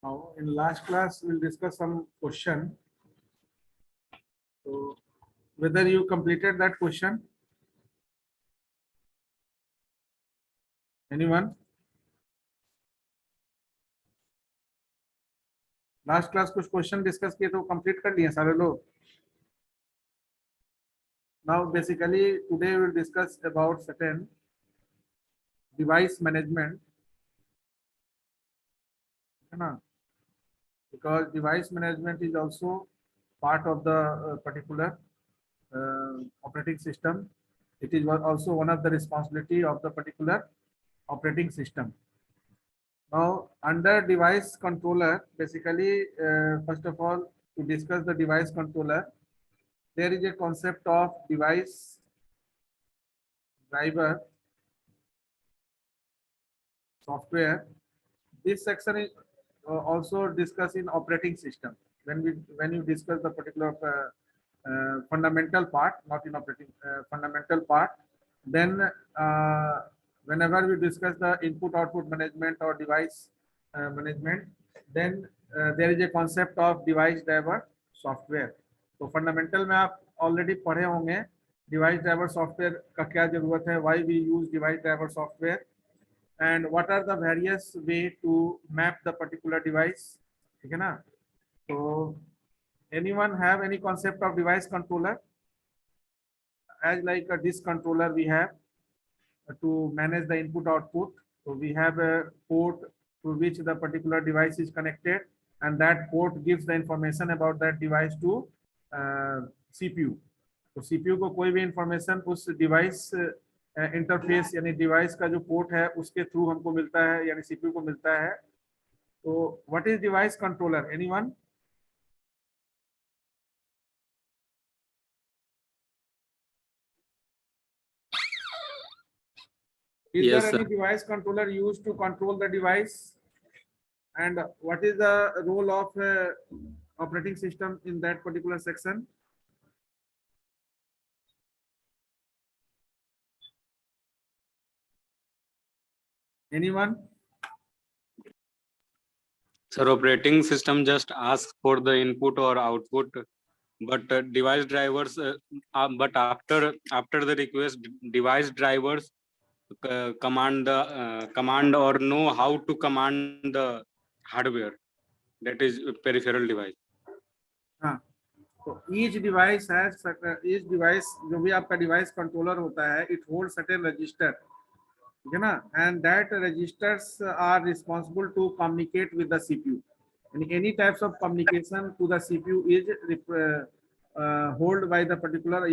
Now, in last class, we'll discuss some question. So, whether you completed that question? Anyone? Last class कुछ question discuss किए तो complete कर लिए सारे लोग. Now basically today we will discuss about certain device management, है ना, because device management is also part of the particular operating system. It is also one of the responsibility of the particular operating system. Now, under device controller, basically, first of all, to discuss the device controller, there is a concept of device driver software. This section is also discussed in operating system. When you discuss the particular fundamental part, not in operating fundamental part, then whenever we discuss the input output management or device management, then there is a concept of device driver software. तो fundamental में आप already पढ़े होंगे device driver software का क्या जरूरत है, why we use device driver software, and what are the various way to map the particular device. ठीक है ना. So anyone have any concept of device controller? As like a disk controller, we have to manage the input output. So we have a port to which the particular device is connected, and that port gives the information about that device to CPU. तो CPU को कोई भी information उस device interface यानी device का जो port है उसके थ्रू हमको मिलता है, यानी CPU को मिलता है. तो what is device controller? Anyone? Is Yes, there any device controller used to control the device? And what is the role of operating system in that particular section? Anyone? sir. Operating system just asks for the input or output, but device drivers. But after the request, device drivers command or know how to command the hardware. That is peripheral device. हाँ. तो each device जो भी आपका device controller होता है, it holds certain register, ठीक है ना, and that registers are responsible to communicate with the CPU. And any types of communication to the CPU is hold by the particular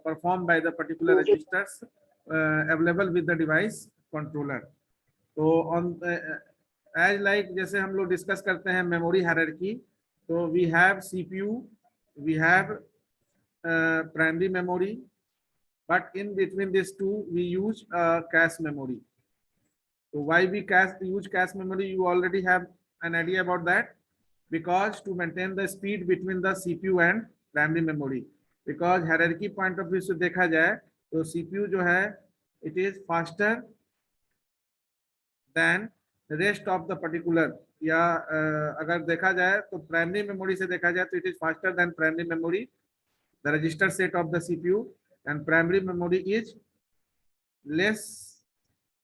performed by the particular registers available with the device controller. तो on as like जैसे हम लोग discuss करते हैं memory hierarchy, तो we have CPU, we have primary memory, but in between these two we use cache memory. So why we use cache memory, you already have an idea about that, because to maintain the speed between the CPU and primary memory. Because hierarchy point of view से देखा जाए तो CPU जो है it is faster than the rest of the particular, या अगर देखा जाए तो प्राइमरी मेमोरी से देखा जाए तो it is faster than primary memory, the register set of the CPU, and primary memory is less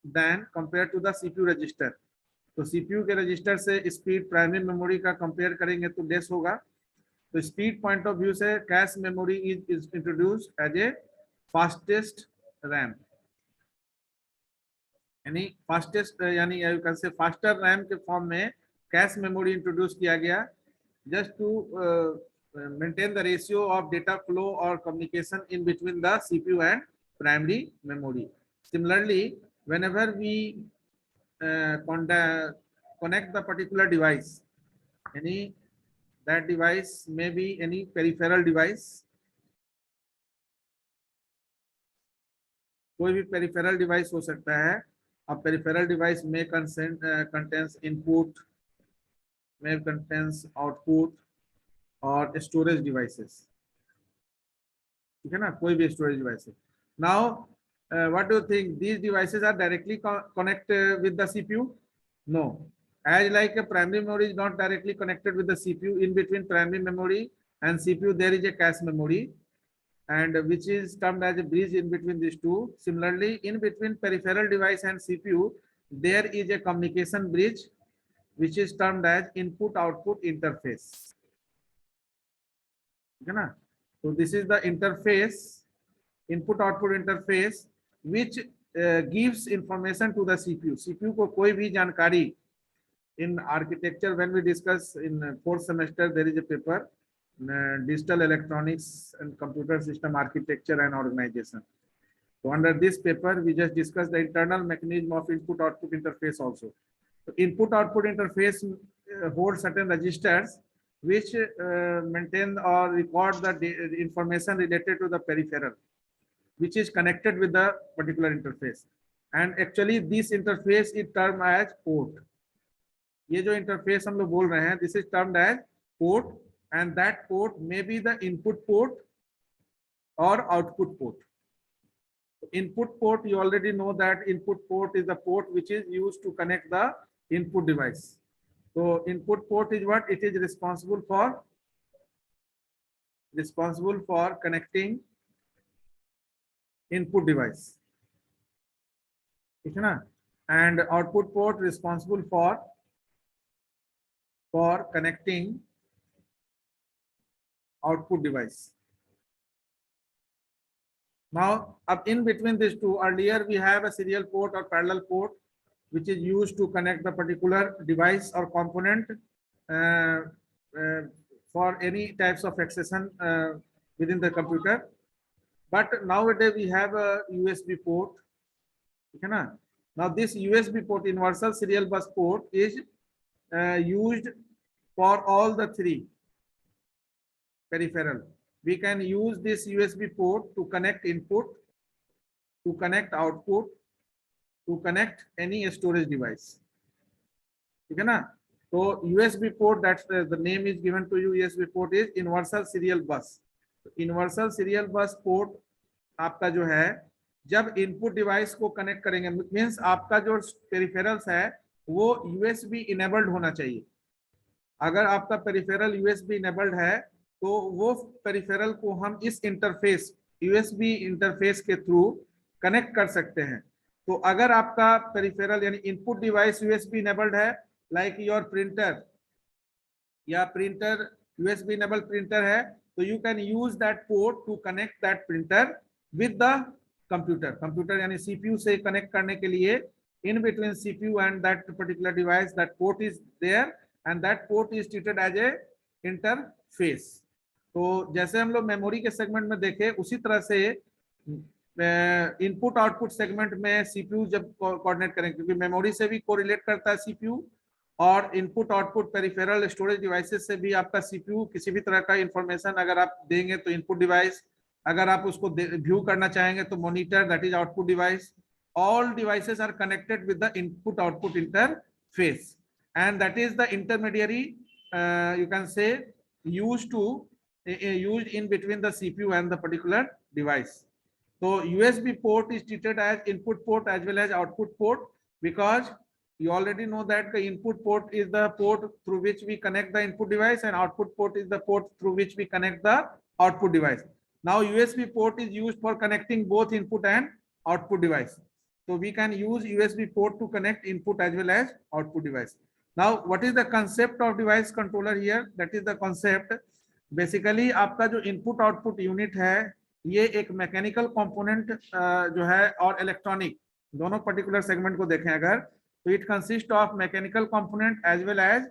than compared to the CPU register. तो CPU के रजिस्टर से स्पीड प्राइमरी मेमोरी का कंपेयर करेंगे तो लेस होगा. तो स्पीड पॉइंट ऑफ व्यू से cache memory is introduced as a fastest RAM, यानी फास्टेस्ट यानी you can say faster RAM के फॉर्म में कैश मेमोरी इंट्रोड्यूस किया गया, just to maintain the ratio of data flow or communication in between the CPU and primary memory. Similarly, whenever we connect the particular device, that device may be any peripheral device, कोई भी peripheral device हो सकता है. अब peripheral device may contains input, may contains output और storage devices, ठीक है ना, कोई भी storage device. Now what do you think, these devices are directly connect with the CPU? No. as like a primary memory is not directly connected with the CPU. In between primary memory and CPU there is a cache memory, and which is termed as a bridge in between these two. Similarly, in between peripheral device and CPU there is a communication bridge which is termed as input output interface. Okay na? So this is the interface, input output interface, which gives information to the CPU. CPU को कोई भी जानकारी in architecture, when we discuss in fourth semester, there is a paper, digital electronics and computer system architecture and organization. So under this paper, we just discussed the internal mechanism of input output interface also. So input output interface holds certain registers which maintain or record the information related to the peripheral, which is connected with the particular interface. And actually this interface is termed as port. ये जो interface हम लोग बोल रहे हैं, this is termed as port, and that port may be the input port और output port. Input port, you already know that input port is the port which is used to connect the input device. So input port is what? It is responsible for connecting input device. ठीक है ना? And output port responsible for connecting output device. Now, up in between these two, earlier we have a serial port or parallel port, which is used to connect the particular device or component for any types of accession within the computer. But nowadays we have a USB port. Okay, na? Now this USB port, universal serial bus port, is used for all the three peripheral. We can use this USB port to connect input, to connect output, to connect any storage device. Okay, na? So USB port, that's the name is given to you. USB port is universal serial bus. Universal serial bus port आपका जो है, जब input device को connect करेंगे, means आपका जो peripherals है वो यूएसबी इनेबल्ड होना चाहिए. अगर आपका पेरिफेरल यूएसबी इनेबल्ड है तो वो पेरिफेरल को हम इस इंटरफेस, यूएसबी इंटरफेस के थ्रू कनेक्ट कर सकते हैं. तो अगर आपका पेरिफेरल यानी इनपुट डिवाइस यूएसबी इनेबल्ड है, लाइक योर प्रिंटर या प्रिंटर यूएसबी इनेबल्ड प्रिंटर है, तो you can use that port to connect that printer with the computer यानी CPU से कनेक्ट करने के लिए in between CPU and that particular device, that port is there and that port is treated as a interface. तो जैसे हम लोग मेमोरी के सेगमेंट में देखे, उसी तरह से इनपुट आउटपुट सेगमेंट में CPU जब कोऑर्डिनेट करेंगे, क्योंकि मेमोरी से भी कोरिलेट करता है CPU, और input output peripheral storage devices से भी आपका CPU किसी भी तरह का इंफॉर्मेशन अगर आप देंगे तो इनपुट डिवाइस, अगर आप उसको व्यू करना चाहेंगे तो monitor, that is output device. All devices are connected with the input output interface, and that is the intermediary you can say used in between the CPU and the particular device. So USB port is treated as input port as well as output port, because you already know that the input port is the port through which we connect the input device and output port is the port through which we connect the output device. Now USB port is used for connecting both input and output device. So we can use USB port to connect input as well as output device. Now what is the concept of device controller here? That is the concept. Basically आपका जो input output unit है, ये एक mechanical component जो है और electronic, दोनों particular segment को देखें अगर, तो it consist of mechanical component as well as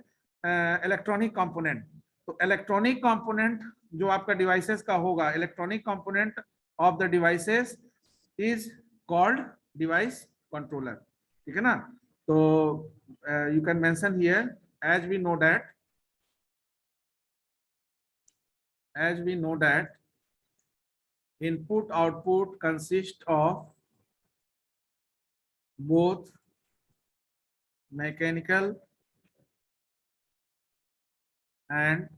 electronic component. तो इलेक्ट्रॉनिक कंपोनेंट जो आपका डिवाइसेस का होगा, electronic component of the devices is called device controller. ठीक है ना? तो you can mention here as we know that input output consist of both mechanical and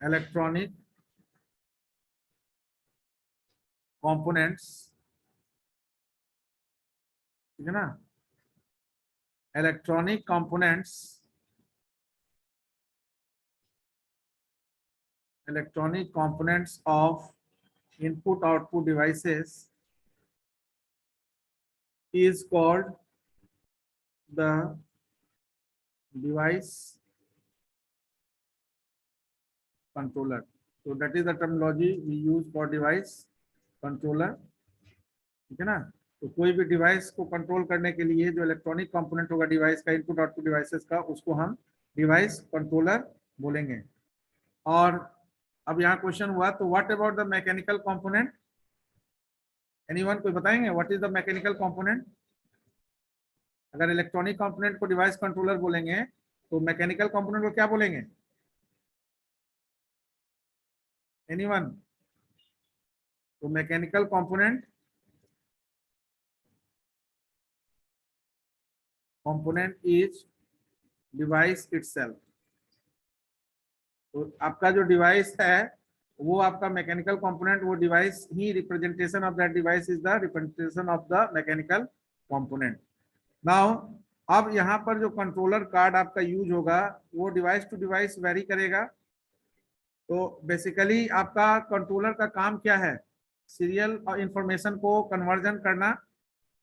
electronic components. ठीक है ना? electronic components of input output devices is called the device controller. So that is the terminology we use for device controller. ठीक है ना? तो कोई भी device को कंट्रोल करने के लिए जो इलेक्ट्रॉनिक कंपोनेंट होगा डिवाइस का, इनपुट आउटपुट डिवाइसेस का, उसको हम डिवाइस कंट्रोलर बोलेंगे। और अब यहाँ क्वेश्चन हुआ, तो what about the mechanical component? Anyone, कोई बताएंगे what is the mechanical component? अगर इलेक्ट्रॉनिक कंपोनेंट को डिवाइस कंट्रोलर बोलेंगे तो मैकेनिकल कंपोनेंट को क्या बोलेंगे? एनीवन? तो mechanical component is device itself. तो आपका जो डिवाइस है वो आपका मैकेनिकल कंपोनेंट, वो device he, representation of that device is the representation of the mechanical component. Now अब यहाँ पर जो कंट्रोलर कार्ड आपका यूज होगा वो डिवाइस टू डिवाइस वेरी करेगा। तो बेसिकली आपका कंट्रोलर का काम क्या है? सीरियल इंफॉर्मेशन को कन्वर्जन करना।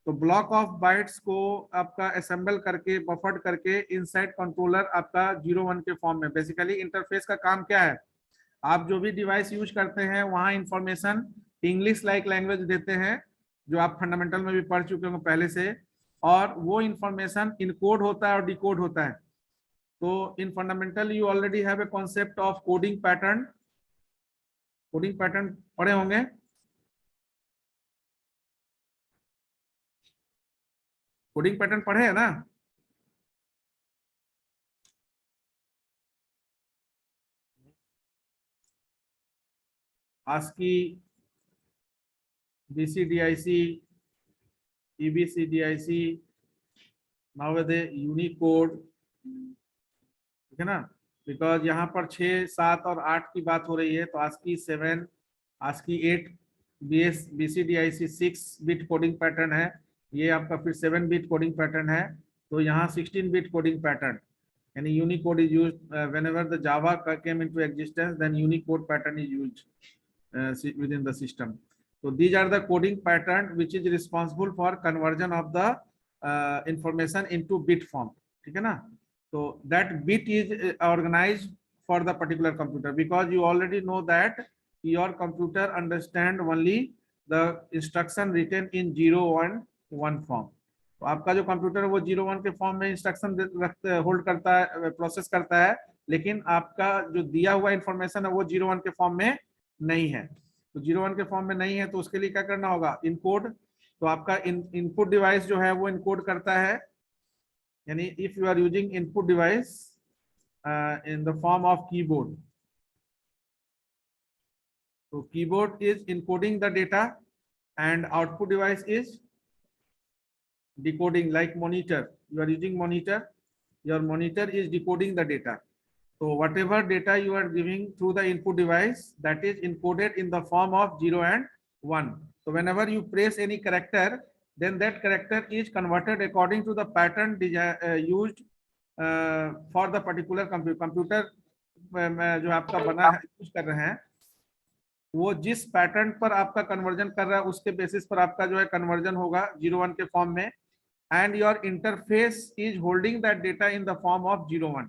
तो ब्लॉक ऑफ बाइट्स को आपका असेंबल करके, बफर्ड करके इनसाइड कंट्रोलर आपका 0-1 के फॉर्म में। बेसिकली इंटरफेस का काम क्या है? आप जो भी डिवाइस यूज करते हैं वहां इंफॉर्मेशन इंग्लिश लाइक लैंग्वेज देते हैं, जो आप फंडामेंटल में भी पढ़ चुके होंगे पहले से, और वो इंफॉर्मेशन इनकोड होता है और डिकोड होता है। तो in fundamental you already have a concept of coding pattern. Coding pattern पढ़े होंगे? कोडिंग पैटर्न पढ़े है ना? ASCII, BCDIC, EBCDIC, nowadays Unicode, ठीक है ना? बिकॉज यहाँ पर 6, 7 और 8 की बात हो रही है, तो ASCII 7, ASCII 8, BCDIC 6 bit coding pattern है, ये आपका फिर 7 बिट कोडिंग पैटर्न है। तो यहाँ 16 बिट कोडिंग पैटर्न, यानी Unicode is used whenever the Java came into existence, then unicode pattern is used within the system. So these are the coding pattern which is responsible for conversion of the information into bit form, ठीक है ना? So that bit is organized for the particular computer, because you already know that your computer understand only the instruction written in 0-1 form. तो आपका जो computer है वो 0-1 के form में इंस्ट्रक्शन होल्ड करता है, प्रोसेस करता है, लेकिन आपका जो दिया हुआ इंफॉर्मेशन है वो 0-1 के फॉर्म में नहीं है। तो 0-1 के फॉर्म में नहीं है, तो उसके लिए क्या करना होगा? इनकोड। तो आपका इनपुट डिवाइस जो है वो इनकोड करता है, यानी if you are using input device in the form of keyboard, तो keyboard is encoding the data and output device is decoding, like monitor. You are using monitor, your monitor is decoding the data. So whatever data you are giving through the input device, that is encoded in the form of 0 and 1. So whenever you press any character, then that character is converted according to the pattern used for the particular computer जो आपका बना है, use कर रहे हैं, वो जिस pattern पर आपका कन्वर्जन कर रहा है उसके बेसिस पर आपका जो है कन्वर्जन होगा 0-1 के फॉर्म में, and your interface is holding that data in the form of 0-1.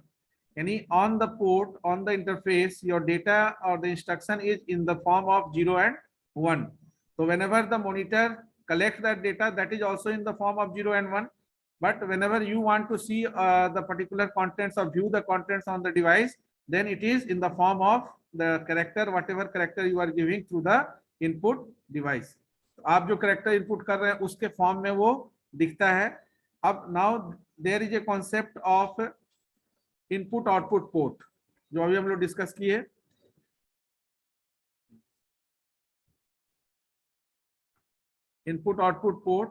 यानी on the port, on the interface, your data or the instruction is in the form of 0 and 1. So whenever the monitor collects that data, that is also in the form of 0 and 1. But whenever you want to see the particular contents or view the contents on the device, then it is in the form of the character, whatever character you are giving through the input device. आप जो character input कर रहे हैं उसके form में वो दिखता है। अब now there is a concept of input output port, जो अभी हम लोग डिस्कस किए। इनपुट आउटपुट पोर्ट,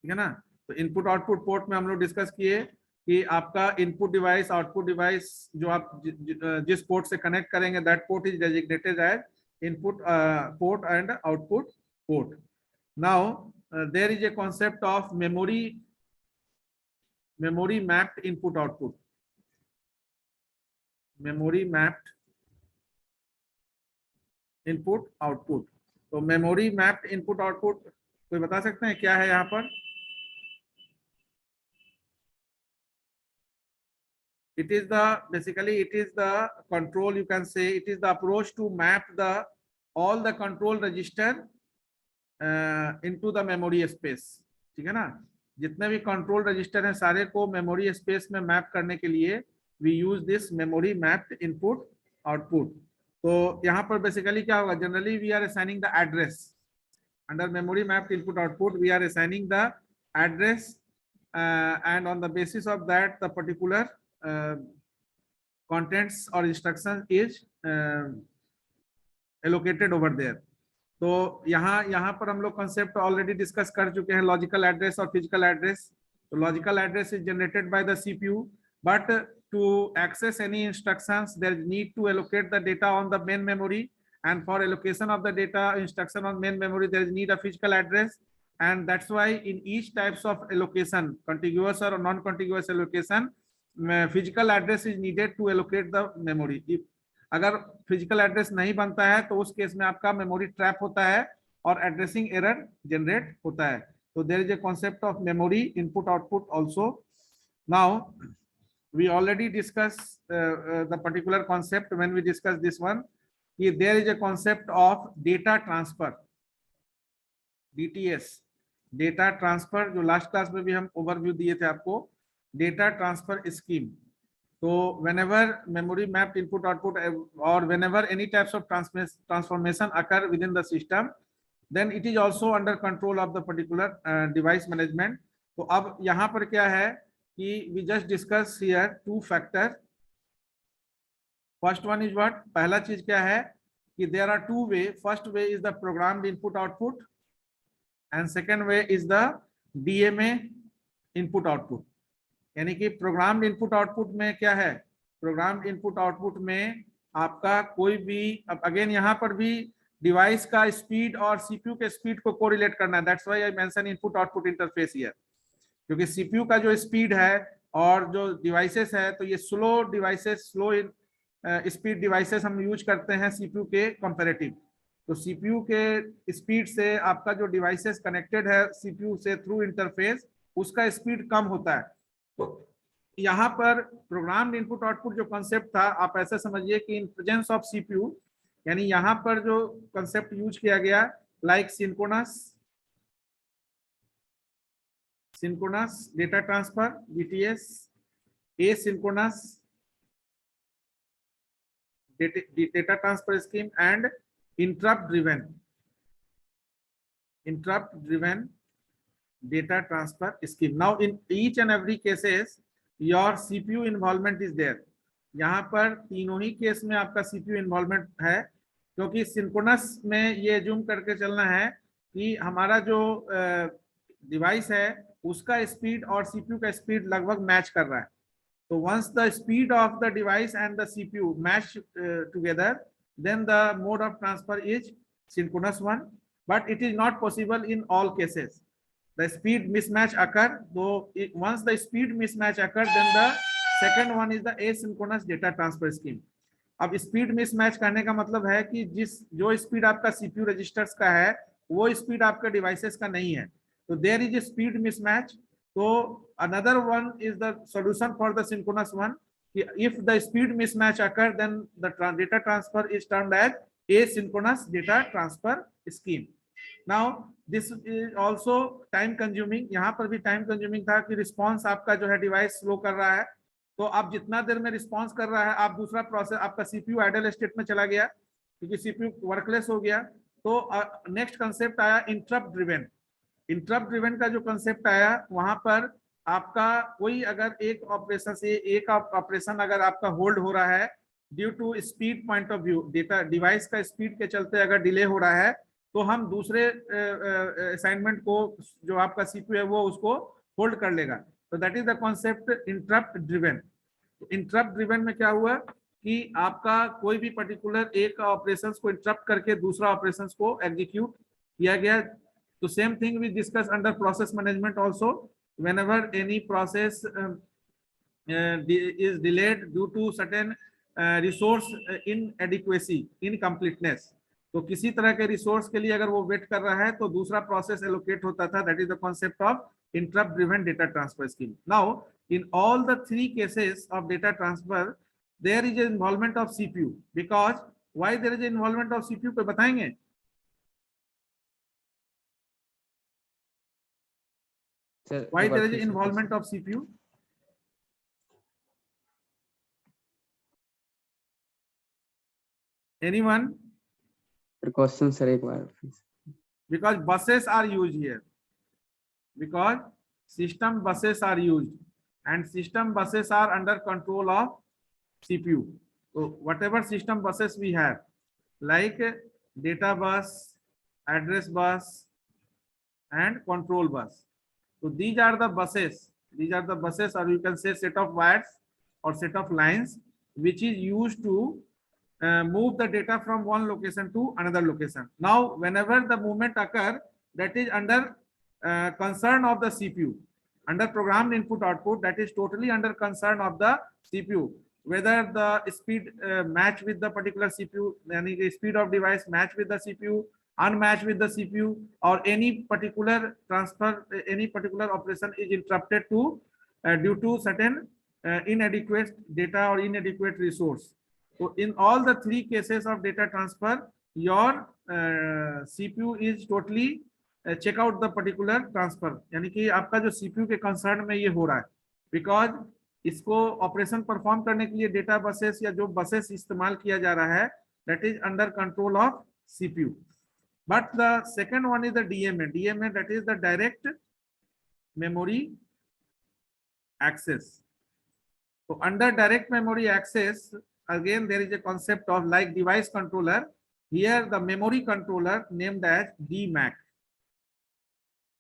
ठीक है ना? तो इनपुट आउटपुट पोर्ट में हम लोग डिस्कस किए कि आपका इनपुट डिवाइस, आउटपुट डिवाइस जो आप जिस पोर्ट से कनेक्ट करेंगे, that port is designated as input port and output port. Now there is a concept of memory mapped input output. Memory mapped input output. तो memory mapped input output कोई बता सकते हैं क्या है यहाँ पर? It is the basically it is the control, you can say it is the approach to map the all the control register into the memory space. ठीक है ना, जितने भी कंट्रोल रजिस्टर हैं सारे को मेमोरी स्पेस में मैप करने के लिए we use this memory mapped input output. तो यहाँ पर बेसिकली क्या होगा, generally we are assigning the address under memory mapped input output, we are assigning the address and on the basis of that the particular contents or instruction is allocated over there. तो यहाँ पर हम लोग concept already discuss कर चुके हैं, logical address और physical address. तो logical address is generated by the CPU, but to access any instructions there is need to allocate the data on the main memory, and for allocation of the data instruction on main memory there is need a physical address. And that's why in each types of allocation, contiguous or non-contiguous allocation, physical address is needed to allocate the memory. If अगर physical address नहीं बनता है तो उस case में आपका memory trap होता है और एड्रेसिंग एरर जनरेट होता है. तो there is a concept of memory input output also. Now we already discussed the particular concept when we discussed this one. There is a concept of data transfer, DTS, data transfer, जो last class में भी हम overview दिए थे आपको, data transfer scheme. तो whenever memory mapped input output or whenever any types of transformation occur within the system, then it is also under control of the particular device management. तो अब यहाँ पर क्या है कि we just discuss here two factors. First one is what? पहला चीज क्या है कि there are two way. First way is the programmed input output and second way is the DMA input output. यानी कि प्रोग्राम्ड इनपुट आउटपुट में क्या है, प्रोग्राम्ड इनपुट आउटपुट में आपका कोई भी, अब अगेन यहाँ पर भी डिवाइस का स्पीड और सीपीयू के स्पीड को कोरिलेट करना है. That's why I mention input output interface here, क्योंकि सीपीयू का जो स्पीड है और जो डिवाइसेस है तो ये slow devices, slow speed devices हम यूज करते हैं सीपीयू के कंपैरेटिव. तो सीपीयू के स्पीड से आपका जो डिवाइसेस कनेक्टेड है सीपीयू से थ्रू इंटरफेस, उसका स्पीड कम होता है. तो यहाँ पर प्रोग्राम्ड इनपुट आउटपुट जो कंसेप्ट था, आप ऐसा समझिए कि इन प्रेजेंस ऑफ सीपीयू, यानी यहाँ पर जो कंसेप्ट यूज किया गया like synchronous data transfer DTS, asynchronous data transfer scheme and interrupt driven data transfer scheme. Now in each and every cases your CPU involvement is there. यहाँ पर तीनों ही case में आपका CPU इन्वॉल्वमेंट है, क्योंकि synchronous में ये जूम करके चलना है कि हमारा जो डिवाइस है उसका स्पीड और CPU का स्पीड लगभग मैच कर रहा है. तो once the speed of the device and the CPU match together, then the mode of transfer is synchronous one, but it is not possible in all cases. The speed mismatch occur, though once the speed mismatch occur, then the second one is the asynchronous data transfer scheme. अब speed mismatch करने का मतलब है कि जो speed आपका CPU registers का है वो स्पीड आपके डिवाइसेस का नहीं है, तो देयर इज स्पीड मिसमैच. तो another one is the solution for the synchronous one. If the speed mismatch occur then the data transfer is termed as asynchronous data transfer scheme. Now this is also time consuming. यहाँ पर भी time consuming था कि response आपका जो है device slow कर रहा है, तो आप जितना देर में रिस्पॉन्स कर रहा है आप दूसरा प्रोसेस, आपका सीपीयू आइडल स्टेट में चला गया क्योंकि सीपीयू वर्कलेस हो गया. तो नेक्स्ट कंसेप्ट आया इंटरप्ट ड्रिवन. इंटरप्ट ड्रिवन का जो कंसेप्ट आया, वहां पर आपका कोई अगर एक ऑपरेशन से एक ऑपरेशन अगर आपका होल्ड हो रहा है due to speed point of view, data device का स्पीड के चलते अगर डिले हो रहा है, तो हम दूसरे असाइनमेंट को जो आपका सीपीयू है वो उसको होल्ड कर लेगा. तो that is the concept interrupt driven. Interrupt driven में क्या हुआ कि आपका कोई भी पर्टिकुलर एक ऑपरेशंस को इंटरप्ट करके दूसरा ऑपरेशंस को एग्जीक्यूट किया गया. So same thing we discuss under process management also. Whenever any process is delayed due to certain resource inadequacy, incompleteness, तो किसी तरह के रिसोर्स के लिए अगर वो वेट कर रहा है तो दूसरा प्रोसेस एलोकेट होता था. That is the concept of interrupt driven data transfer scheme. Now in all the three cases of data transfer there is an involvement of CPU. Because why there is an involvement of CPU पे बताएंगे. Sir, Why एक बार there is फिर an से involvement of CPU? Anyone? Question sir एक बार फिर से. Because buses are used here. Because system buses are used and system buses are under control of CPU. So whatever system buses we have, like data bus, address bus, and control bus. So these are the buses. These are the buses, or you can say set of wires or set of lines, which is used to move the data from one location to another location. Now, whenever the movement occur, that is under concern of the CPU. Under programmed input output, that is totally under concern of the CPU. Whether the speed match with the particular CPU, any speed of device match with the CPU, unmatched with the CPU, or any particular transfer, any particular operation is interrupted to due to certain inadequate data or inadequate resource. So in all the three cases of data transfer, your CPU is totally check out the particular transfer. यानी कि आपका जो CPU के concern में ये हो रहा है. बिकॉज इसको ऑपरेशन परफॉर्म करने के लिए डेटा बसेस या जो बसेस इस्तेमाल किया जा रहा है, that is under control of CPU. But the second one is the DMA. DMA, that is the direct memory access. So under direct memory access, again there is a concept of like device controller. Here the memory controller named as DMAC.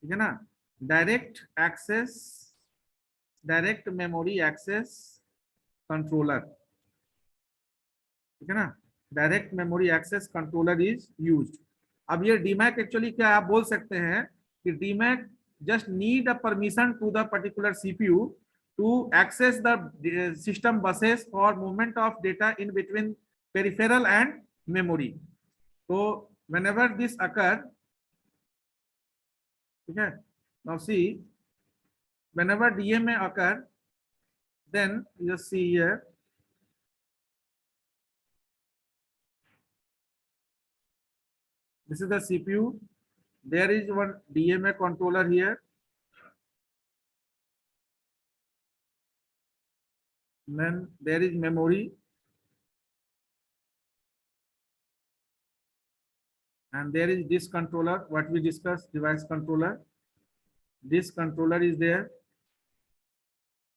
ठीक है ना? Direct access, direct memory access controller. ठीक है ना? Direct memory access controller is used. अब ये DMAC actually क्या आप बोल सकते हैं कि DMAC just need a permission to the particular CPU to access the system buses for movement of data in between peripheral and memory. So whenever this occur, okay, now see, whenever DMA occur, then you just see here, this is the CPU. There is one DMA controller here. Then there is memory. And there is this controller, what we discussed, device controller. This controller is there.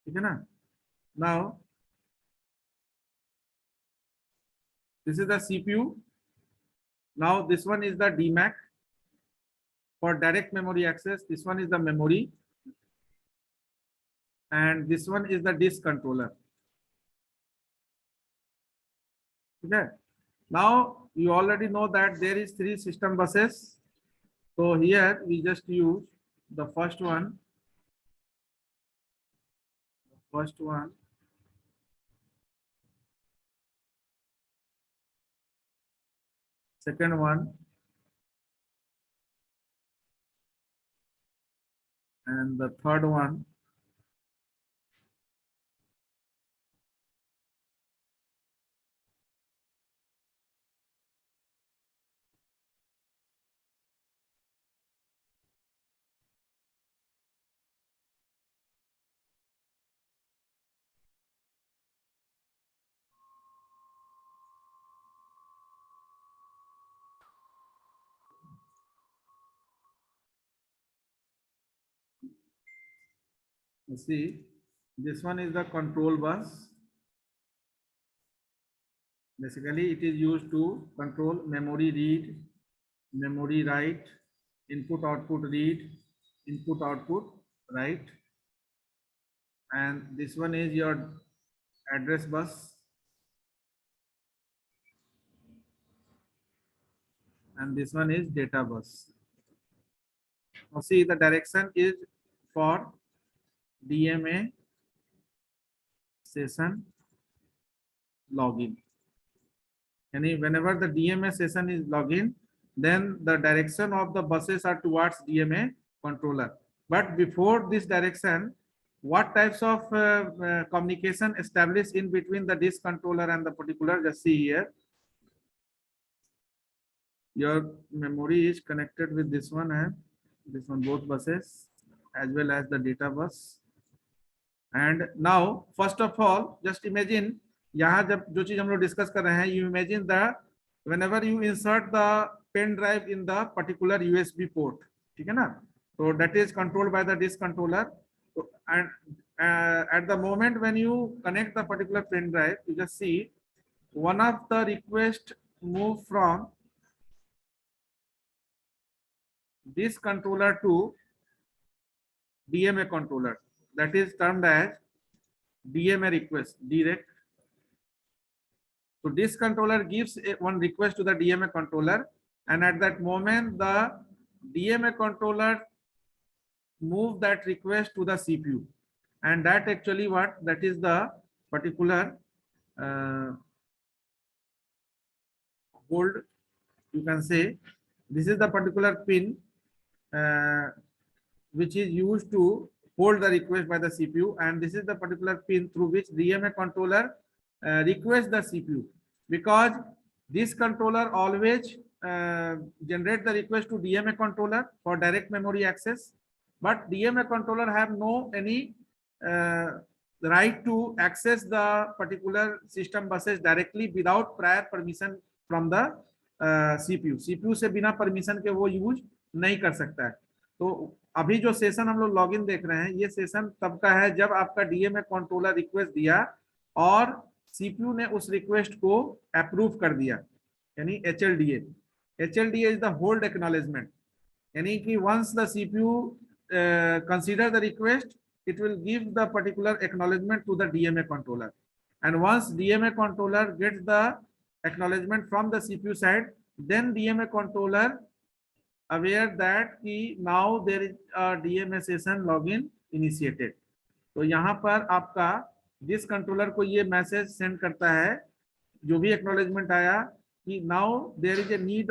Okay, na? Now, this is the CPU. Now, this one is the DMAC for direct memory access. This one is the memory. And this one is the disk controller. Okay. Now, you already know that there is 3 system buses. So here we just use the first one. Second one. And the third one. You see, this one is the control bus. Basically, it is used to control memory read, memory write, input output read, input output write. And this one is your address bus. And this one is data bus. Now see, the direction is for DMA session login. And whenever the DMA session is login, then the direction of the buses are towards DMA controller. But before this direction, what types of communication established in between the disk controller and the particular? Just see here. Your memory is connected with this one and this one, both buses, as well as the data bus. And now, first of all, just imagine, यहाँ जब जो चीज हम लोग discuss कर रहे हैं, you imagine that whenever you insert the pen drive in the particular USB port, ठीक है ना? So that is controlled by the disk controller. So, and at the moment when you connect the particular pen drive, you just see one of the request move from disk controller to DMA controller. That is termed as DMA request, direct. So disk controller gives one request to the DMA controller, and at that moment the DMA controller move that request to the CPU, and that actually that is the particular hold, you can say this is the particular pin which is used to hold the request by the CPU, and this is the particular pin through which DMA controller requests the CPU, because this controller always generate the request to DMA controller for direct memory access, but DMA controller have no any right to access the particular system buses directly without prior permission from the CPU. CPU से बिना permission के वो use नहीं कर सकता है. तो अभी जो सेशन हम लोग लॉगिन देख रहे हैं, ये सेशन तब का है जब आपका डीएमए कंट्रोलर रिक्वेस्ट दिया और सीपीयू ने उस रिक्वेस्ट को अप्रूव कर दिया, यानी HLDA. HLDA is the hold acknowledgement, यानी कि once the CPU consider the request, it will give the particular acknowledgement to the DMA controller, and once DMA controller gets the acknowledgement from the CPU side, then DMA controller aware that कि now there is a DMA session login initiated. तो यहाँ पर आपका जिस controller को ये message send करता है, जो भी एक्नॉलेजमेंट आया कि now there is a need,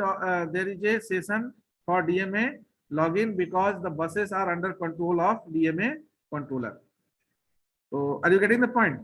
there is a session for DMA login because the buses are under control of DMA controller. So are you getting the point?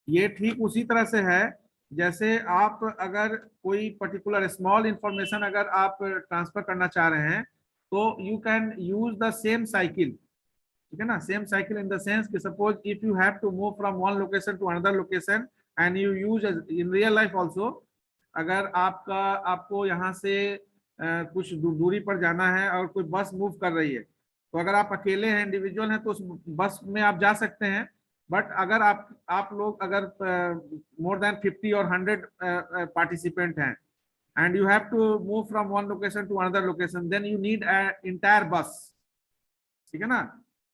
ये ठीक उसी तरह से है जैसे आप अगर कोई पर्टिकुलर स्मॉल इंफॉर्मेशन अगर आप ट्रांसफर करना चाह रहे हैं, तो you can use the same cycle, ठीक है ना? Same cycle in the sense कि suppose if you have to move from one location to another location and you use in real life also, अगर आपको यहाँ से कुछ दूरी पर जाना है और कोई बस मूव कर रही है, तो अगर आप अकेले हैं, इंडिविजुअल हैं, तो उस बस में आप जा सकते हैं. बट अगर आप लोग अगर मोर देन 50 और 100 पार्टिसिपेंट हैं and you have to move from one location to another location, then you need entire bus, ठीक है ना?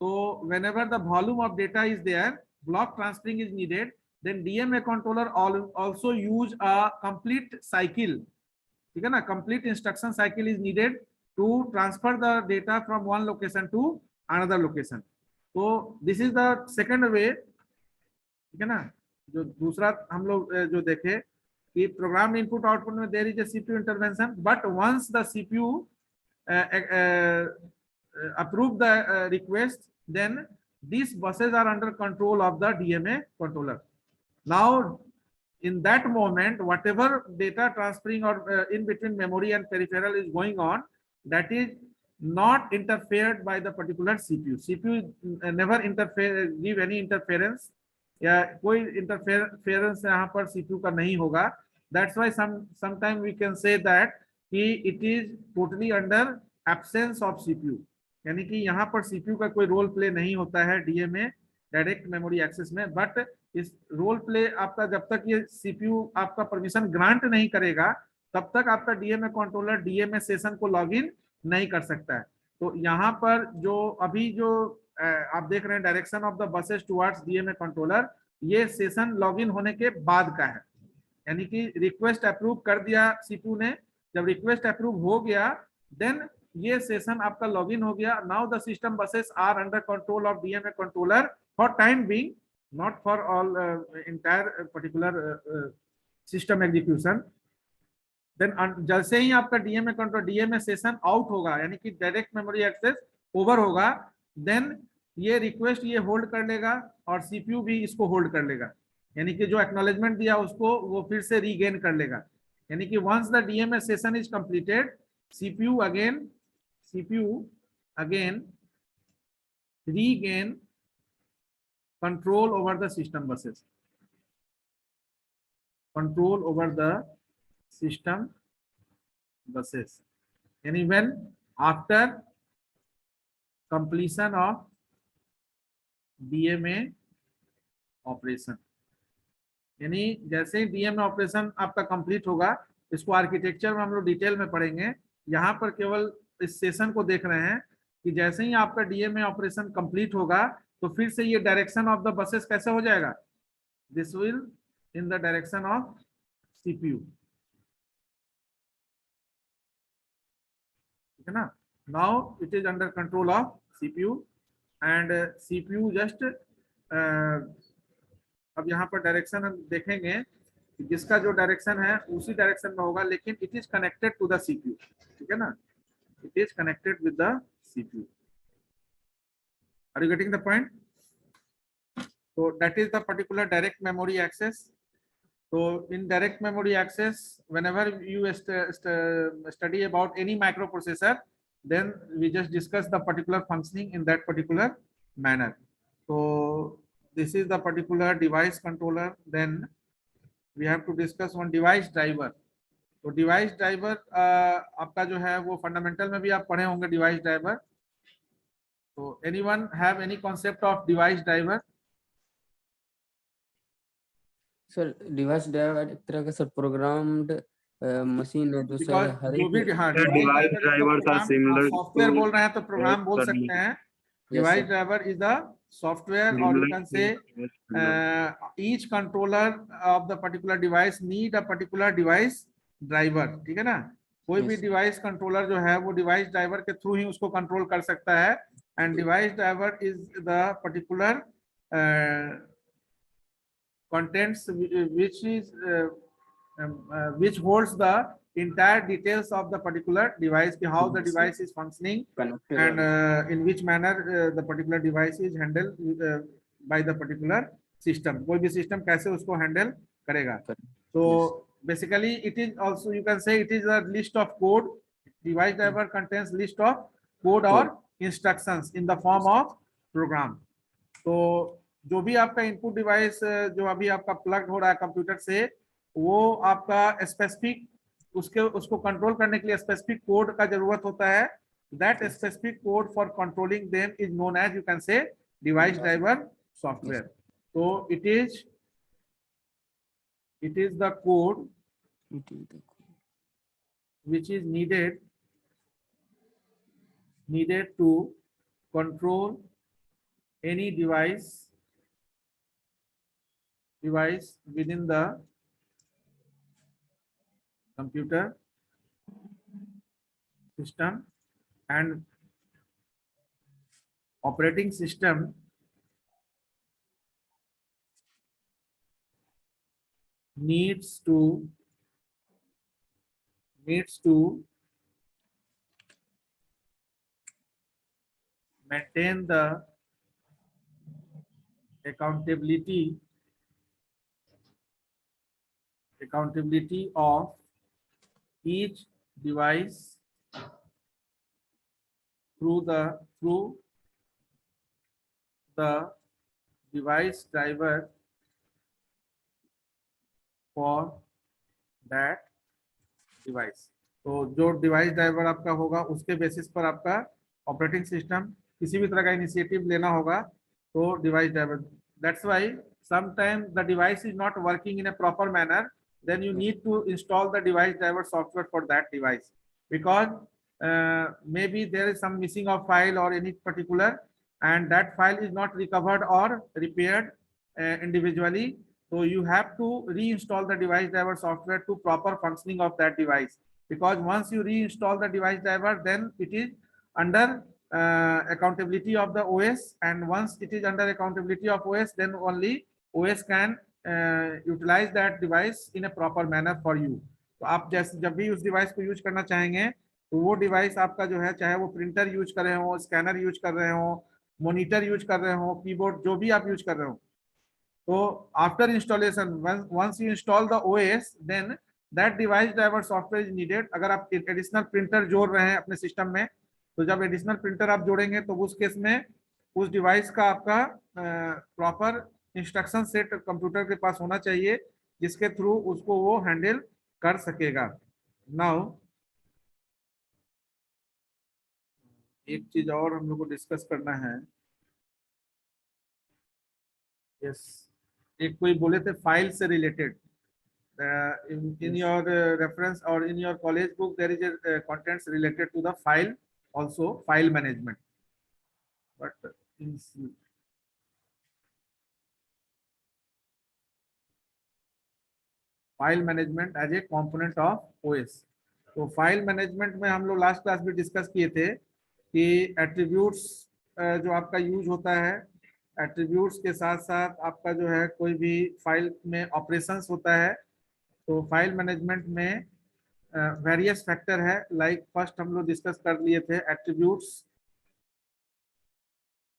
तो whenever the volume of data is there, block transferring is needed, then DMA controller also use a complete cycle, ठीक है ना? Complete instruction cycle is needed to transfer the data from one location to another location. तो this is the second way, ठीक है ना? जो दूसरा हम लोग जो देखे कि प्रोग्राम इनपुट आउटपुट में there is a CPU intervention, but once the CPU approve the request, then these buses are under control of the DMA controller. Now in that moment, whatever data transferring or in between memory and peripheral is going on, that is not interfered by the particular CPU. CPU never give any interference, या कोई interference यहाँ पर CPU का नहीं होगा. That's why sometimes we can say that it is totally under absence of CPU, यानी कि यहाँ पर CPU का कोई रोल प्ले नहीं होता है DMA डायरेक्ट मेमोरी एक्सेस में. बट इस रोल प्ले आपका जब तक ये CPU आपका परमिशन ग्रांट नहीं करेगा, तब तक आपका DMA कंट्रोलर DMA सेशन को लॉगिन नहीं कर सकता है. तो यहाँ पर जो अभी जो आप देख रहे हैं direction of the buses towards DMA controller, ये सेशन लॉगिन होने के बाद का है, यानी कि रिक्वेस्ट अप्रूव कर दिया CPU ने जब रिक्वेस्ट अप्रूव हो गया देन ये सेशन आपका लॉगिन हो गया. Now the system buses are under control of DMA controller for time being, not for all entire particular system execution. Then जैसे ही आपका DMA control DMA session out होगा यानी कि डायरेक्ट मेमोरी एक्सेस ओवर होगा, then ये request ये hold कर लेगा और सीपीयू भी इसको होल्ड कर लेगा. यानी कि जो एक्नॉलेजमेंट दिया उसको वो फिर से रीगेन कर लेगा. यानी कि once the DMA session is completed, CPU again regain control over the system buses. Control over the system buses. Yani when after completion of DMA operation. यानी जैसे ही डीएमए ऑपरेशन आपका कंप्लीट होगा, इसको आर्किटेक्चर में हम लोग डिटेल में पढ़ेंगे. यहाँ पर केवल इस सेशन को देख रहे हैं कि जैसे ही आपका डीएमए ऑपरेशन कंप्लीट होगा तो फिर से ये डायरेक्शन ऑफ द बसेस कैसे हो जाएगा, this will in the direction of CPU. ठीक है ना. Now it is under control of CPU and CPU just अब यहाँ पर डायरेक्शन हम देखेंगे कि जिसका जो डायरेक्शन है उसी डायरेक्शन में होगा, लेकिन it is connected to the CPU. ठीक है ना, it is connected with the CPU. Are you getting the point? So that is the particular direct memory access. So in direct memory access, whenever you study about any microprocessor, then we just discuss the particular functioning in that particular manner. So this is the particular device controller. Then we have to discuss one device driver. तो device driver आपका जो है वो fundamental में भी आप पढ़े होंगे डिवाइस ड्राइवर. तो anyone have any concept of device driver? Sir device driver एक तरह का सर प्रोग्राम्ड मशीन है जो सर हर जो भी एक हाँ device drivers are similar software to बोल रहे हैं तो प्रोग्राम बोल kernel. सकते हैं. Yes, device sir. Driver is the software, or you can say each controller of the particular device need a particular device driver. ठीक है ना. कोई भी Yes. डिवाइस कंट्रोलर जो है वो डिवाइस ड्राइवर के थ्रू ही उसको कंट्रोल कर सकता है. And device driver is the particular contents which holds the entire details of the particular device, how the device is functioning connected and in which manner the particular device is handled by the particular system. कोई भी system कैसे उसको handle करेगा. So basically it is also, you can say it is a list of code. Device driver contains list of code or instructions in the form of program. तो जो भी आपका input device जो अभी आपका प्लग हो रहा है कंप्यूटर से, वो आपका स्पेसिफिक उसको कंट्रोल करने के लिए स्पेसिफिक कोड का जरूरत होता है. That specific code for controlling them is known as, you can say, device driver software. तो it is the code which is needed to control any device within the computer system, and operating system needs to maintain the accountability of each device through the device driver for that device. तो जो device driver आपका होगा उसके basis पर आपका operating system किसी भी तरह का इनिशिएटिव लेना होगा. तो device driver, that's why sometime the device is not working in a proper manner, then you need to install the device driver software for that device, because maybe there is some missing of file or any particular, and that file is not recovered or repaired individually. So you have to reinstall the device driver software to proper functioning of that device. because once you reinstall the device driver, then it is under accountability of the OS, and once it is under accountability of OS, then only OS can utilize that device in a proper manner for you. तो आप जैसे जब भी उस device को use करना चाहेंगे, तो वो डिवाइस आपका जो है, चाहे वो प्रिंटर यूज कर रहे हो, स्कैनर यूज कर रहे हो, मॉनिटर यूज कर रहे हो, कीबोर्ड, जो भी आप यूज कर रहे हो, तो after installation, once you install the OS, then that device driver software is needed. अगर आप एडिशनल प्रिंटर जोड़ रहे हैं अपने सिस्टम में, तो जब एडिशनल प्रिंटर आप जोड़ेंगे, तो उस केस में उस डिवाइस का आपका प्रॉपर इंस्ट्रक्शन सेट कंप्यूटर के पास होना चाहिए, जिसके थ्रू उसको वो हैंडल कर सकेगा। नाउ एक चीज और हम लोग को डिस्कस करना है। यस, एक कोई बोले थे फाइल से related, in your reference or in your college book there is a contents related to the file, also file management, but in file management as a component of OS। तो file management में हम लोग last class में discuss किए थे कि attributes जो आपका यूज होता है, एट्रीब्यूट्स के साथ साथ आपका जो है कोई भी फाइल में ऑपरेशंस होता है। तो फाइल मैनेजमेंट में वेरियस फैक्टर है, लाइक फर्स्ट हम लोग डिस्कस कर लिए थे एट्रीब्यूट्स।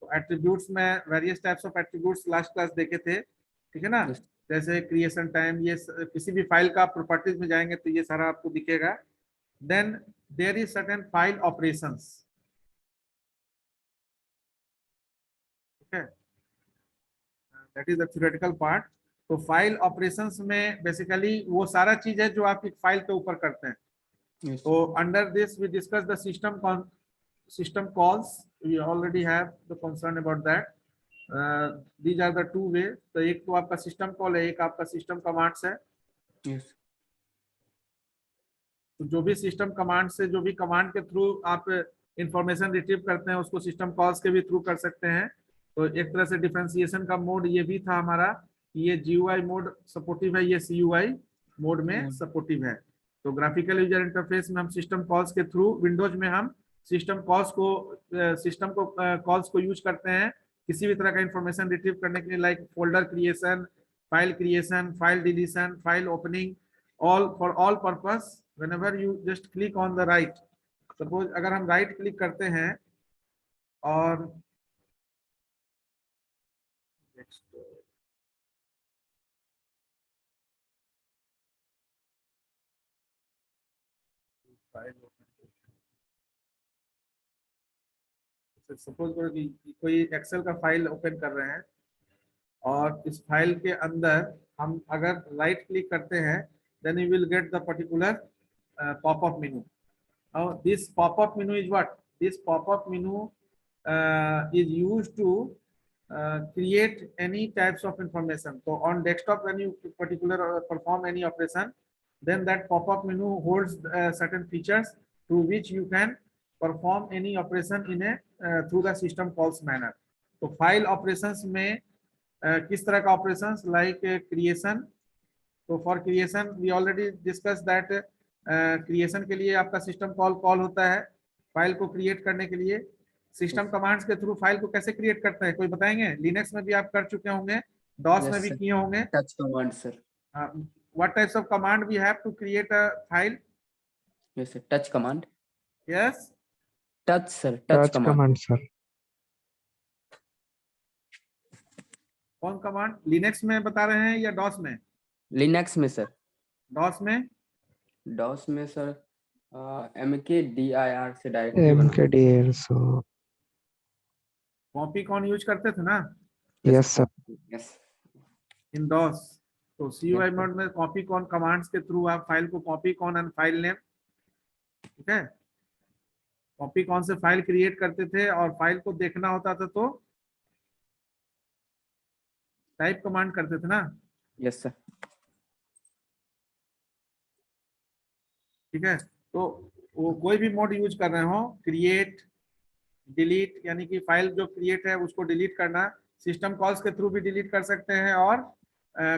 तो एट्रीब्यूट्स में various types of attributes last class देखे थे, ठीक है ना। जैसे क्रिएशन टाइम, ये किसी भी फाइल का प्रॉपर्टीज में जाएंगे तो ये सारा आपको दिखेगा। Then there is certain file operations, ठीक है, that is the theoretical part. तो फाइल ऑपरेशंस में बेसिकली वो सारा चीज है जो आप एक फाइल के ऊपर करते हैं। Yes. तो under this we discuss the system calls, we already have the concern about that. These are the two way. तो एक तो आपका सिस्टम कॉल है, एक आपका सिस्टम कमांड्स है। Yes. तो जो भी सिस्टम कमांड से, जो भी कमांड के थ्रू आप इंफॉर्मेशन रिट्रीव करते हैं, उसको सिस्टम कॉल्स के भी थ्रू कर सकते हैं। तो एक तरह से डिफरेंशिएशन का मोड ये भी था हमारा, ये GUI मोड सपोर्टिव है, ये CUI मोड में सपोर्टिव है। तो ग्राफिकल यूजर इंटरफेस में हम सिस्टम कॉल्स के थ्रू, विंडोज में हम सिस्टम कॉल्स को यूज करते हैं किसी भी तरह का इंफॉर्मेशन रिट्रीव करने के लिए, like folder creation, file deletion, file opening, all for all purpose. Whenever you just click on the right, suppose अगर हम राइट क्लिक करते हैं और सपोज करो कि कोई एक्सेल का फाइल ओपन कर रहे हैं, और इस फाइल के अंदर हम अगर राइट क्लिक करते हैं, then you will get the particular popup menu. Now this pop-up menu is what? This pop-up menu is used to create any types of information. So on desktop, when you perform any operation, then that pop-up menu holds certain features through which you can perform any operation in a through the system calls manner. तो file operations में किस तरह का operations, like creation. तो for creation we already discuss that creation के लिए आपका system call होता है फाइल को क्रिएट करने के लिए। सिस्टम कमांड्स के थ्रू फाइल को कैसे क्रिएट करते हैं, कोई बताएंगे? लिनक्स में भी आप कर चुके होंगे, डॉस में भी किए होंगे। Touch command, sir. What types of command we have to create a file? Yes, sir. Touch command. Yes, Touch, sir. Touch command. sir. कौन कमांड? लिनक्स में बता रहे हैं या डॉस में? Linux में, sir. डॉस में DOS में, sir. MKDIR से डायरेक्टली बना। MKDR, so copy con use करते थे ना yes sir. Yes. In DOS. तो CUI मोड में कॉपी कौन कमांड्स के थ्रू आप फाइल को copy con and file name, ठीक है, कॉपी कौन से फाइल क्रिएट करते थे, और फाइल को देखना होता था तो टाइप कमांड करते थे ना। Yes, sir. ठीक है, तो वो कोई भी मोड यूज कर रहे हो, क्रिएट, डिलीट, यानी कि फाइल जो क्रिएट है उसको डिलीट करना, सिस्टम कॉल्स के थ्रू भी डिलीट कर सकते हैं और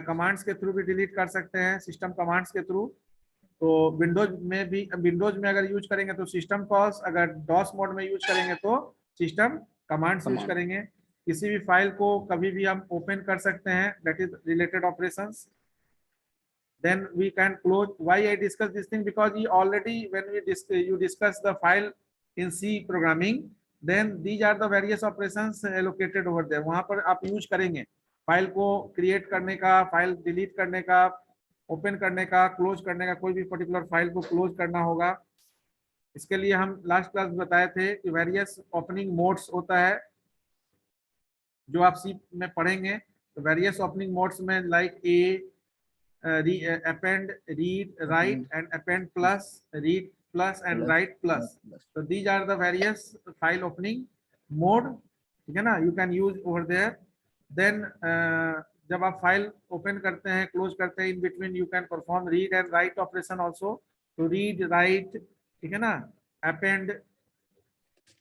कमांड्स के थ्रू भी डिलीट कर सकते हैं, सिस्टम कमांड्स के थ्रू। तो विंडोज में अगर यूज करेंगे तो सिस्टम कॉल्स, अगर डॉस मोड में यूज करेंगे तो सिस्टम कमांड्स यूज Command. करेंगे। किसी भी फाइल को कभी भी हम ओपन कर सकते हैं, that is related operations. Then we can close. Why I discuss this thing? Because you already, when you discuss the file in C programming, then these are the various operations allocated over there. वहां पर आप use करेंगे file को create करने का, file delete करने का, open करने का, क्लोज करने का, कोई भी पर्टिकुलर फाइल को क्लोज करना होगा। इसके लिए हम लास्ट क्लास बताए थे कि वेरियस ओपनिंग मोड्स होता है जो आप सी में पढ़ेंगे। तो वेरियस ओपनिंग मोड्स में like append, read, write, and append plus, read plus, and write plus. So these are the various file opening mode. ठीक है ना, you can use over there. Then जब आप फाइल ओपन करते हैं, close करते हैं, in between you can perform read and write operation also. तो रीड, राइट, ठीक है ना, अपेंड।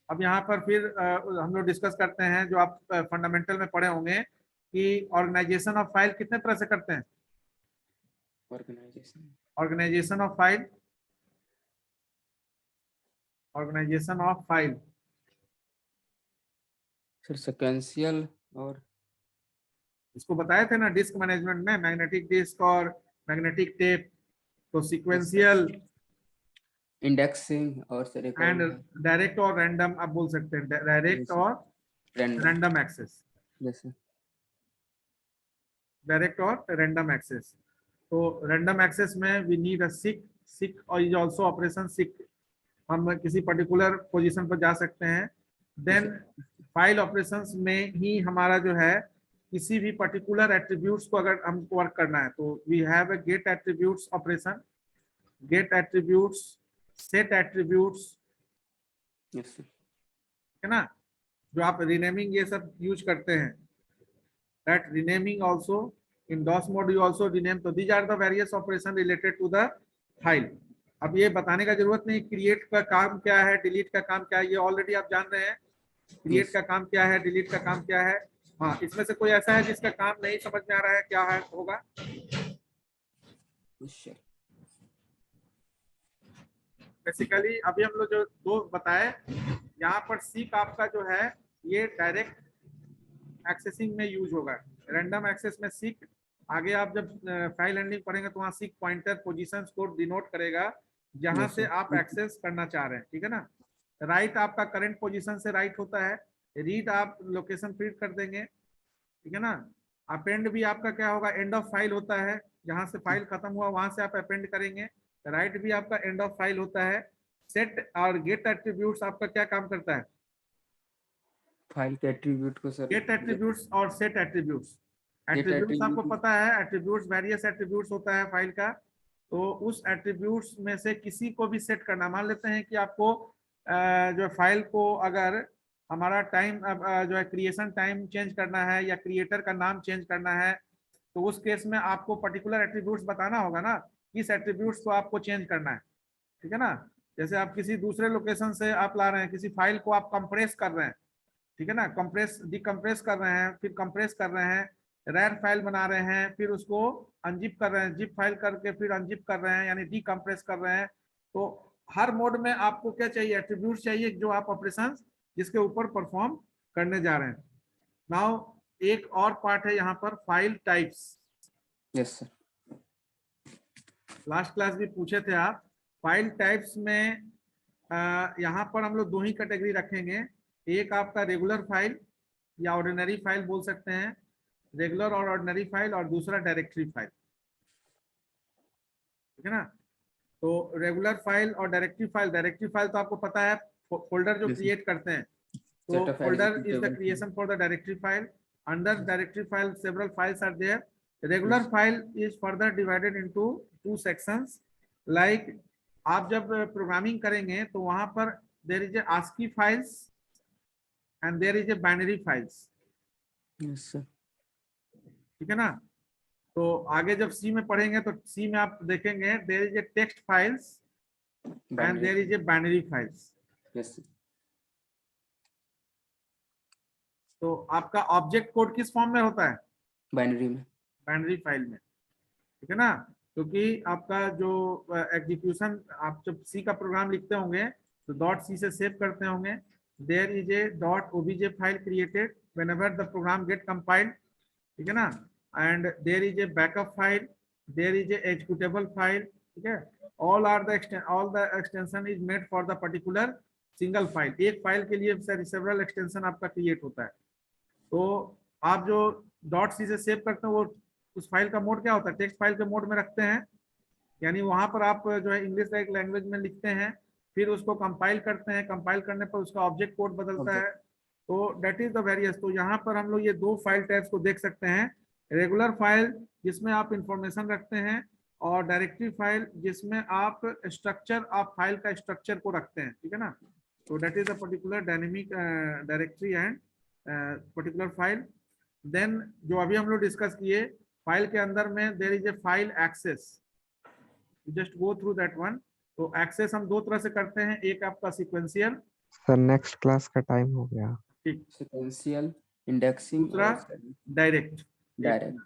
अब यहाँ पर फिर हम लोग डिस्कस करते हैं जो आप फंडामेंटल में पढ़े होंगे कि ऑर्गेनाइजेशन ऑफ फाइल कितने तरह से करते हैं। Organisation of file, organisation of file फिर sequential और इसको बताए थे ना डिस्क मैनेजमेंट में, मैग्नेटिक डिस्क और मैग्नेटिक टेप। तो सीक्वेंशियल indexing और सर एक एंड और डायरेक्ट और रैंडम आप बोल सकते हैं, डायरेक्ट और random. रैंडम एक्सेस, जैसे डायरेक्ट और रैंडम एक्सेस। तो रैंडम एक्सेस में वी नीड अ सीक और इज आल्सो ऑपरेशन सीक। हम किसी पर्टिकुलर पोजीशन पर जा सकते हैं। देन फाइल ऑपरेशंस में ही हमारा जो है किसी भी पर्टिकुलर एट्रीब्यूट्स को अगर हमको वर्क करना है तो we have a get attributes operation, get attributes, set attributes, yes sir. है ना, जो आप रीनेमिंग ये सब यूज करते हैं। That renaming also in DOS mode you also rename. तो these are the various operation related to the file. अब ये बताने का जरूरत नहीं क्रिएट का काम क्या है, डिलीट का काम क्या है, ये ऑलरेडी आप जान रहे हैं। Create Yes. का काम क्या है, डिलीट का काम क्या है। हाँ, इसमें से कोई ऐसा है जिसका काम नहीं समझ में आ रहा है, क्या है होगा? Sure. बेसिकली अभी हम लोग जो दो बताए, यहाँ पर सीक आपका जो है ये डायरेक्ट एक्सेसिंग में यूज होगा। रैंडम एक्सेस में सीक, आगे आप जब फाइल हैंडलिंग पढ़ेंगे तो वहाँ सीक पॉइंटर पोजीशंस को डिनोट करेगा जहां Yes, से sir. आप एक्सेस करना चाह रहे हैं। ठीक है ना, राइट आपका करंट पोजीशन से राइट होता है, रीड आप लोकेशन फीड कर देंगे। ठीक है ना, अपेंड भी आपका क्या होगा, एंड ऑफ फाइल होता है, जहां से फाइल खत्म हुआ वहां से आप अपेंड करेंगे। राइट भी आपका एंड ऑफ फाइल होता है। सेट और गेट एट्रीब्यूट्स आपका क्या काम करता है, फाइल के एट्रीब्यूट को सर गेट एट्रीब्यूट्स और सेट एट्रीब्यूट्स। एट्रीब्यूट्स आपको पता है, एट्रीब्यूट्स वेरियस एट्रीब्यूट्स होता है फाइल का। तो उस एट्रीब्यूट्स में से किसी को भी सेट करना, मान लेते हैं कि आपको जो फाइल को अगर हमारा टाइम जो है क्रिएशन टाइम चेंज करना है या क्रिएटर का नाम चेंज करना है, तो उस केस में आपको पर्टिकुलर एट्रीब्यूट्स बताना होगा ना, किस एट्रीब्यूट्स को आपको चेंज करना है। ठीक है ना, जैसे आप किसी दूसरे लोकेशन से आप ला रहे हैं, किसी फाइल को आप कंप्रेस कर रहे हैं, ठीक है ना, कंप्रेस डिकम्प्रेस कर रहे हैं, फिर कंप्रेस कर रहे हैं, रैर फाइल बना रहे हैं, फिर उसको अनजिप कर रहे हैं, जिप फाइल करके फिर अनजिप कर रहे हैं, यानी डिकम्प्रेस कर रहे हैं। तो हर मोड में आपको क्या चाहिए, एट्रीब्यूट चाहिए जो आप ऑपरेशन जिसके ऊपर परफॉर्म करने जा रहे हैं। नाउ एक और पार्ट है यहाँ पर, file types. Yes sir. Last class भी पूछे थे आप, फाइल टाइप्स में यहाँ पर हम लोग दो ही कैटेगरी रखेंगे। एक आपका रेगुलर फाइल या ऑर्डिनरी फाइल बोल सकते हैं, रेगुलर और ऑर्डिनरी फाइल, और दूसरा डायरेक्टरी फाइल। ठीक है ना, तो रेगुलर फाइल और डायरेक्टरी फाइल तो आपको पता है फोल्डर जो क्रिएट करते हैं। तो folder is the creation for the directory file. Under directory file several files are there. Regular file is further divided into two sections. Like आप जब प्रोग्रामिंग करेंगे तो वहां पर there is a ASCII files and there is a binary files. Yes sir. ठीक है ना, तो आगे जब सी में पढ़ेंगे तो सी में आप देखेंगे there is a text files and there is a binary files. Yes sir. तो आपका ऑब्जेक्ट कोड किस फॉर्म में होता है, बाइनरी में. बाइनरी फाइल में। ठीक है ना, क्योंकि आपका जो एग्जीक्यूशन आप जब सी का प्रोग्राम लिखते होंगे तो डॉट सी से सेव करते होंगे, there is a dot OBJ file created whenever the program get compiled, ठीक है ना, and there is a backup file, there is a executable file, ठीक है, all the extension is made for the particular single file, एक file के लिए several extension आपका create होता है। तो आप जो डॉट सी से सेव करते हैं वो उस फाइल का मोड क्या होता है, टेक्स्ट फाइल के मोड में रखते हैं, यानी वहां पर आप जो है इंग्लिश का एक लैंग्वेज में लिखते हैं, फिर उसको कंपाइल करते हैं, कंपाइल करने पर उसका ऑब्जेक्ट कोड बदलता है, तो डेट इज द वेरियस। तो यहाँ पर हम लोग ये दो फाइल टाइप्स को देख सकते हैं, रेगुलर फाइल जिसमें आप इंफॉर्मेशन रखते हैं, और डायरेक्टरी फाइल जिसमें आप स्ट्रक्चर, आप फाइल का स्ट्रक्चर को रखते हैं, ठीक है ना। तो that is a particular dynamic directory and particular file. Then जो अभी हम लोग डिस्कस किए, फाइल के अंदर में there is a file access, just go through that one. तो एक्सेस हम दो तरह से करते हैं, एक आपका सीक्वेंशियल, सर नेक्स्ट क्लास का टाइम हो गया। ठीक, sequential, indexing दूसरा और डायरेक्ट। direct.